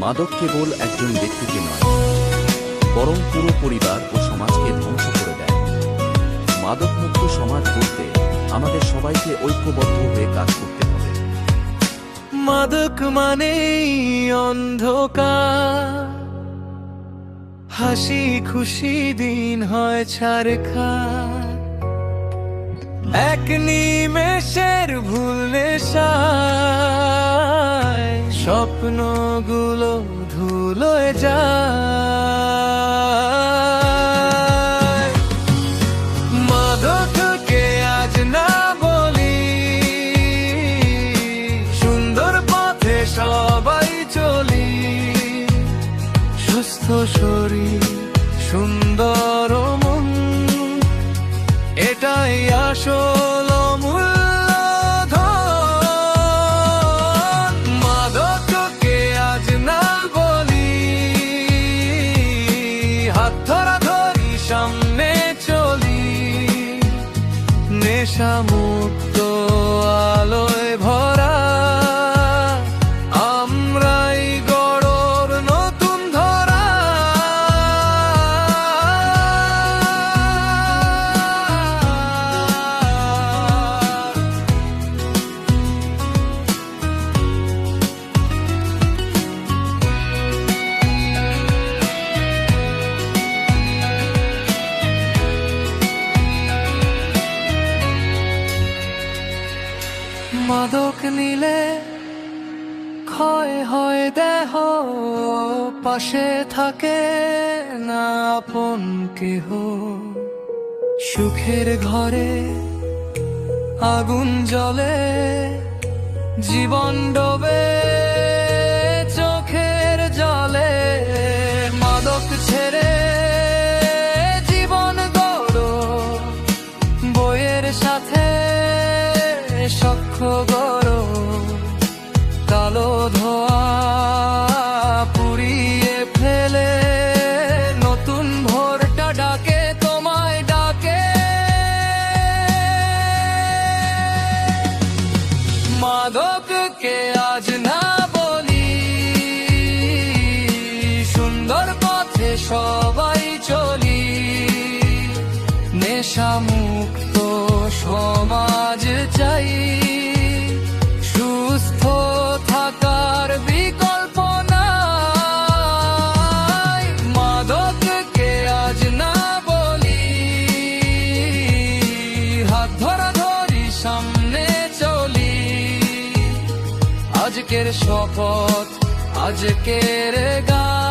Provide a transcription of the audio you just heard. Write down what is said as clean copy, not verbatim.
মাদক কেবল একজন ব্যক্তিকে নয়, বরং পুরো পরিবার ও সমাজকে ধ্বংস করে দেয়। মাদকমুক্ত সমাজ গড়তে আমাদের সবাইকে ঐক্যবদ্ধ হয়ে কাজ করতে হবে। মাদক মানেই অন্ধকার, হাসি খুশি দিন হয় ছারখার, এক নিমেষের ভুল নেশায় স্বপ্নগুলো ধুলোয় যায়। মাদককে আজ না বলি, সুন্দর পথে সবাই চলি, সুস্থ শরীর সুন্দর মন, এটাই আসল মূল্যধন। মাদককে আজ না বলি, হাত ধরাধরি সামনে চলি, নেশা মুক্ত আলোয় ভরা আমরাই গড়র নতুন ধরা। মাদক নিলে ক্ষয় হয় দেহ, পাশে থাকে না আপন কেহ, সুখের ঘরে আগুন জ্বলে, জীবন ডোবে চোখের জলে। মাদক ছেড়ে জীবন গড়ো, বইয়ের সাথে সখ্য গড়ো, কালো ধোয়া পুড়িয়ে ফেলে নতুন ভোরটা ডাকে, তোমায় ডাকে। মাদককে আজ না বলি, সুন্দর পথে সবাই চলি, নেশা মুক্ত সমাজ চাই, সুস্থ থাকার বিকল্প নাই। মাদককে আজ না বলি, হাত ধরাধরি সামনে চলি, আজকের শপথ আজকের গান।